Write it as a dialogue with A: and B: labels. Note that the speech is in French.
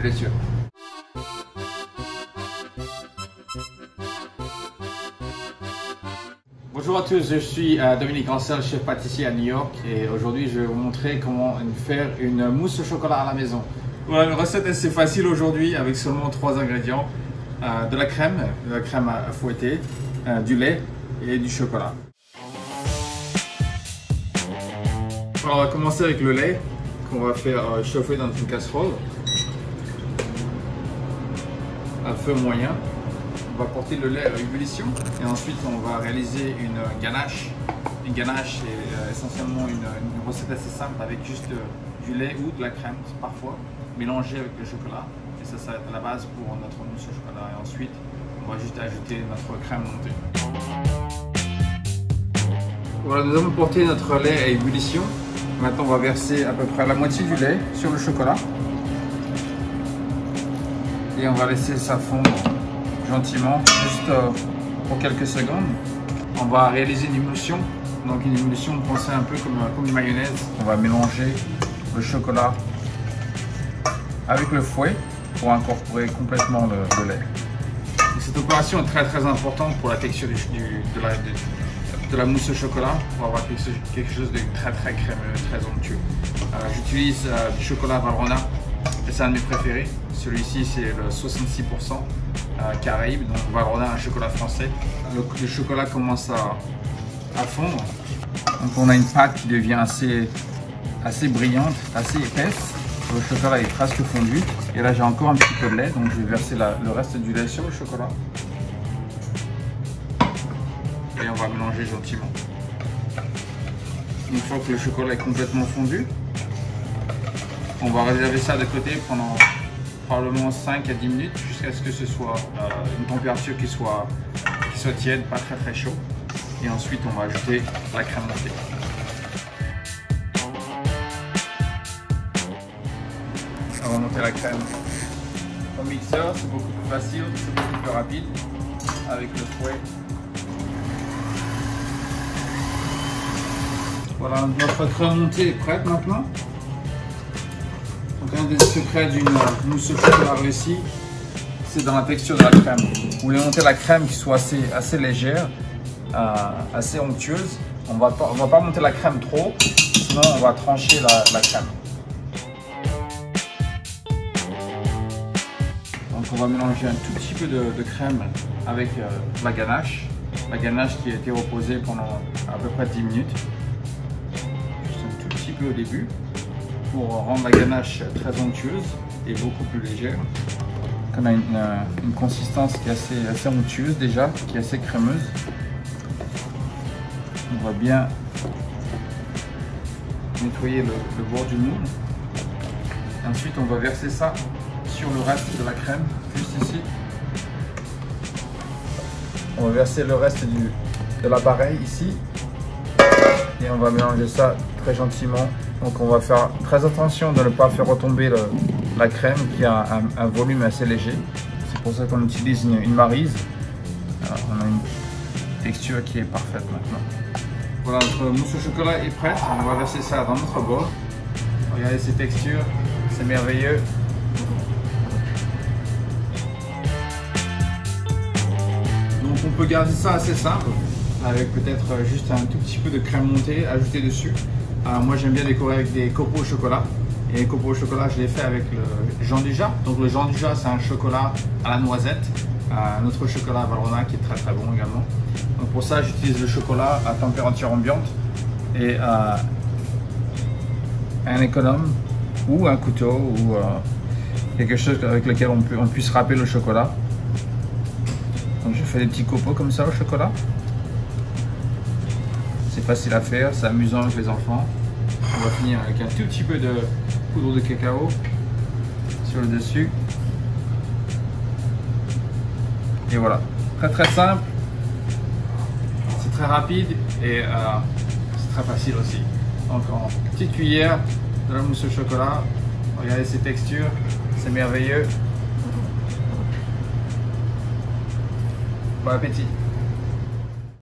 A: plaisir. Bonjour à tous, je suis Dominique Ancel, chef pâtissier à New York et aujourd'hui je vais vous montrer comment faire une mousse au chocolat à la maison. Voilà, une recette assez facile aujourd'hui avec seulement 3 ingrédients. De la crème à fouetter, du lait et du chocolat. Alors, on va commencer avec le lait qu'on va faire chauffer dans une casserole à feu moyen. On va porter le lait à ébullition et ensuite on va réaliser une ganache. Une ganache est essentiellement une recette assez simple avec juste du lait ou de la crème parfois mélangée avec le chocolat. Et ça va être la base pour notre mousse au chocolat. Et ensuite, on va juste ajouter notre crème montée. Voilà, nous avons porté notre lait à ébullition. Maintenant, on va verser à peu près la moitié du lait sur le chocolat. Et on va laisser ça fondre gentiment, juste pour quelques secondes. On va réaliser une émulsion. Donc une émulsion, pensez un peu comme une mayonnaise. On va mélanger le chocolat avec le fouet pour incorporer complètement le lait. Et cette opération est très importante pour la texture de la mousse au chocolat, pour avoir quelque chose de très crémeux, très onctueux. J'utilise du chocolat Valrhona, c'est un de mes préférés. Celui-ci c'est le 66% Caraïbes, donc Valrhona, un chocolat français. Le chocolat commence à fondre, donc on a une pâte qui devient assez brillante, assez épaisse. Le chocolat est presque fondu et là j'ai encore un petit peu de lait, donc je vais verser le reste du lait sur le chocolat et on va mélanger gentiment. Une fois que le chocolat est complètement fondu, on va réserver ça de côté pendant probablement 5 à 10 minutes jusqu'à ce que ce soit une température qui soit tiède, pas très chaud, et ensuite on va ajouter la crème montée. On va monter la crème au mixeur, c'est beaucoup plus facile, c'est beaucoup plus rapide avec le fouet. Voilà, notre crème montée est prête maintenant. Donc un des secrets d'une mousse au chocolat réussie, c'est dans la texture de la crème. Vous voulez monter la crème qui soit assez légère, assez onctueuse. On va pas monter la crème trop, sinon on va trancher la crème. Donc on va mélanger un tout petit peu de crème avec la ganache. La ganache qui a été reposée pendant à peu près 10 minutes. Juste un tout petit peu au début pour rendre la ganache très onctueuse et beaucoup plus légère. On a une consistance qui est assez onctueuse déjà, qui est assez crémeuse. On va bien nettoyer le bord du moule. Et ensuite on va verser ça sur le reste de la crème, juste ici. On va verser le reste de l'appareil ici. Et on va mélanger ça très gentiment. Donc on va faire très attention de ne pas faire retomber la crème qui a un volume assez léger. C'est pour ça qu'on utilise une maryse. Alors, on a une texture qui est parfaite maintenant. Voilà, notre mousse au chocolat est prête. On va verser ça dans notre bol. Regardez ces textures, c'est merveilleux. Donc on peut garder ça assez simple, avec peut-être juste un tout petit peu de crème montée ajoutée dessus. Moi j'aime bien décorer avec des copeaux au chocolat. Et les copeaux au chocolat, je les fais avec le Jean-Dujas. Donc le Jean-Dujas, c'est un chocolat à la noisette. Un autre chocolat à Valrhona qui est très bon également. Donc pour ça, j'utilise le chocolat à température ambiante et un économe ou un couteau ou quelque chose avec lequel on puisse râper le chocolat. Donc je fais des petits copeaux comme ça au chocolat. C'est facile à faire, c'est amusant avec les enfants. On va finir avec un tout petit peu de poudre de cacao sur le dessus. Et voilà, très simple, c'est très rapide et c'est très facile aussi. Donc en petite cuillère de la mousse au chocolat, regardez ces textures, c'est merveilleux. Bon appétit!